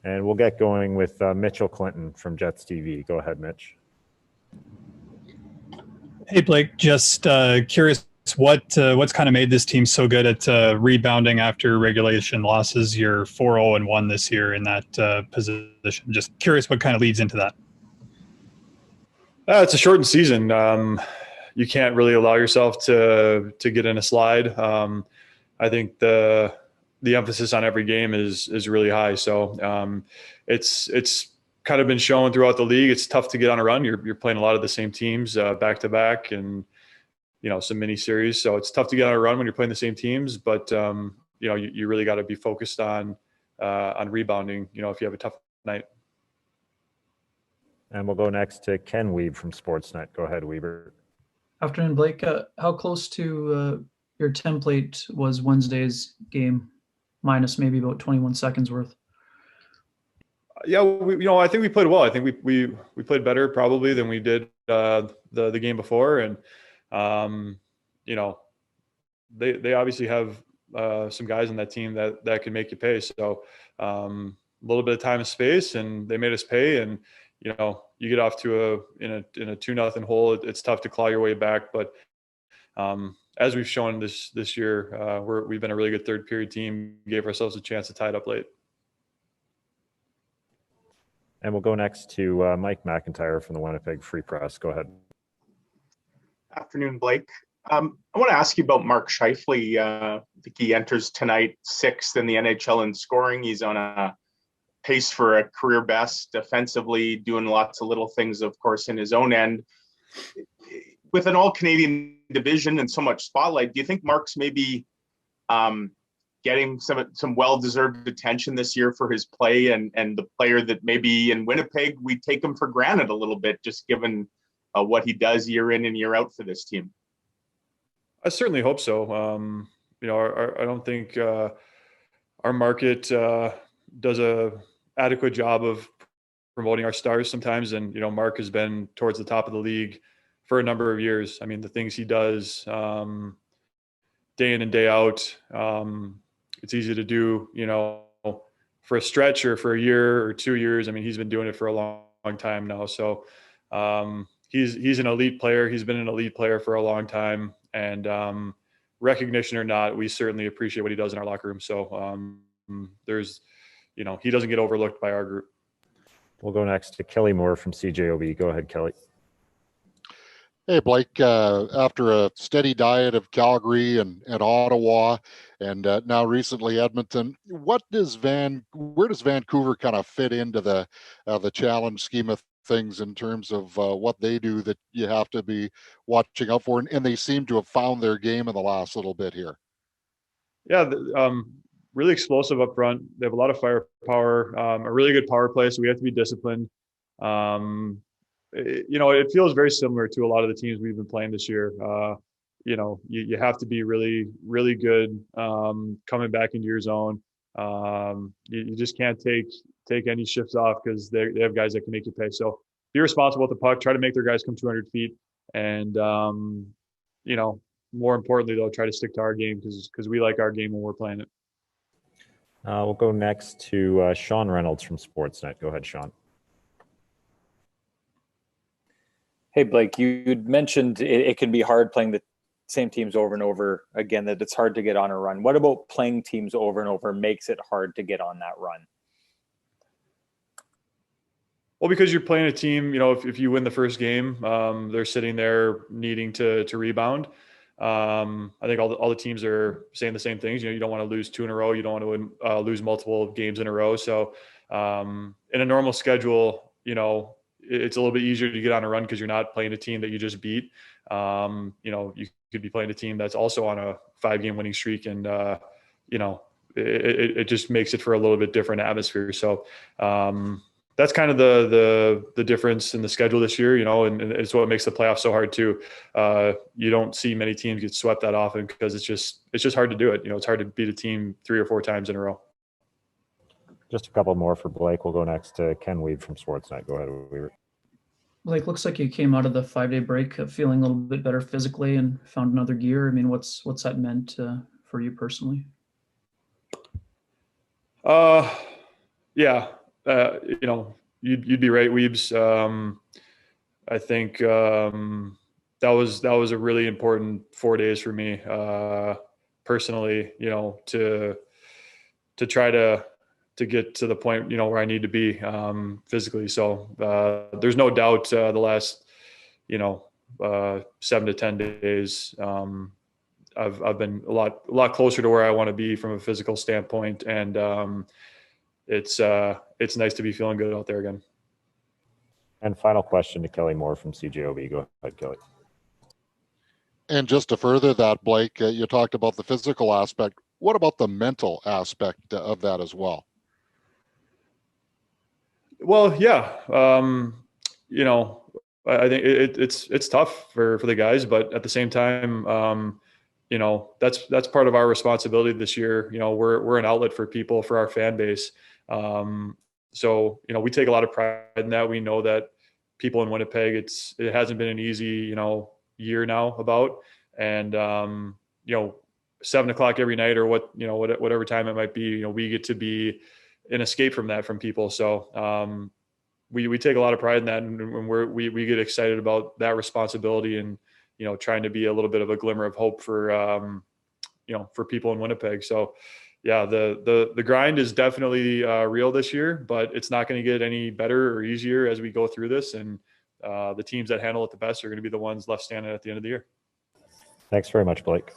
And we'll get going with Mitchell Clinton from Jets TV. Go ahead, Mitch. Hey, Blake. Just curious, what's kind of made this team so good at rebounding after regulation losses? You're 4-0-1 this year in that position. Just curious what kind of leads into that. It's a shortened season. You can't really allow yourself to get in a slide. I think the emphasis on every game is really high. So it's kind of been shown throughout the league. It's tough to get on a run. You're playing a lot of the same teams back to back, and some mini series. So it's tough to get on a run when you're playing the same teams. But you really got to be focused on rebounding. If you have a tough night. And we'll go next to Ken Weeb from Sportsnet. Go ahead, Weber. Afternoon, Blake. How close to your template was Wednesday's game, minus maybe about 21 seconds worth? Yeah, I think we played well. I think we played better probably than we did the game before, and they obviously have some guys on that team that can make you pay. So a little bit of time and space, and they made us pay. And you get off to in a 2-0 hole. It's tough to claw your way back, but as we've shown this year, we've been a really good third period team. Gave ourselves a chance to tie it up late. And we'll go next to Mike McIntyre from the Winnipeg Free Press. Go ahead. Afternoon, Blake. I want to ask you about Mark Scheifele. I think he enters tonight 6th in the NHL in scoring. He's on a pace for a career best defensively, doing lots of little things, of course, in his own end. With an all-Canadian division and so much spotlight, do you think Mark's maybe getting some well-deserved attention this year for his play, and the player that maybe in Winnipeg we take him for granted a little bit, just given what he does year in and year out for this team? I certainly hope so. I don't think our market does a adequate job of promoting our stars sometimes. And, Mark has been towards the top of the league for a number of years. I mean, the things he does day in and day out, it's easy to do, for a stretch or for a year or 2 years. I mean, he's been doing it for a long time now. So he's an elite player. He's been an elite player for a long time. And recognition or not, we certainly appreciate what he does in our locker room. So he doesn't get overlooked by our group. We'll go next to Kelly Moore from CJOB. Go ahead, Kelly. Hey, Blake, after a steady diet of Calgary and Ottawa and now recently Edmonton, where does Vancouver kind of fit into the challenge scheme of things in terms of what they do that you have to be watching out for? And they seem to have found their game in the last little bit here. Yeah, really explosive up front. They have a lot of firepower, a really good power play, so we have to be disciplined. It feels very similar to a lot of the teams we've been playing this year. You have to be really, really good coming back into your zone. You just can't take any shifts off because they have guys that can make you pay. So be responsible with the puck. Try to make their guys come 200 feet. And, more importantly, though, try to stick to our game because we like our game when we're playing it. We'll go next to Sean Reynolds from Sportsnet. Go ahead, Sean. Hey, Blake, you'd mentioned it can be hard playing the same teams over and over again, that it's hard to get on a run. What about playing teams over and over makes it hard to get on that run? Well, because you're playing a team, if you win the first game, they're sitting there needing to rebound. I think all the teams are saying the same things. You don't want to lose 2 in a row. You don't want to lose multiple games in a row. So in a normal schedule, it's a little bit easier to get on a run because you're not playing a team that you just beat. You could be playing a team that's also on a 5-game winning streak, and it just makes it for a little bit different atmosphere. So that's kind of the difference in the schedule this year, and it's what makes the playoffs so hard too. You don't see many teams get swept that often because it's just hard to do it. It's hard to beat a team 3 or 4 times in a row. Just a couple more for Blake. We'll go next to Ken Weeb from Sportsnet. Go ahead, Weaver. Blake, looks like you came out of the 5-day break feeling a little bit better physically and found another gear. I mean, what's that meant for you personally? Yeah, Yeah, you know, you'd be right, Weebs. I think that was a really important 4 days for me personally. You know, to try to get to the point, you know, where I need to be physically. So there's no doubt the last, you know, 7 to 10 days, I've been a lot closer to where I want to be from a physical standpoint, and it's nice to be feeling good out there again. And final question to Kelly Moore from CJOB. Go ahead, Kelly. And just to further that, Blake, you talked about the physical aspect. What about the mental aspect of that as well? Well, yeah, you know, I think it's tough for the guys, but at the same time, you know, that's part of our responsibility this year. You know, we're an outlet for people, for our fan base. So, you know, we take a lot of pride in that. We know that people in Winnipeg, it hasn't been an easy, you know, year now about, and you know, 7 o'clock every night or whatever time it might be, you know, we get to be an escape from that from people. So we take a lot of pride in that, and we get excited about that responsibility, and, you know, trying to be a little bit of a glimmer of hope for you know, for people in Winnipeg. So yeah, the grind is definitely real this year, but it's not going to get any better or easier as we go through this. And the teams that handle it the best are going to be the ones left standing at the end of the year. Thanks very much, Blake.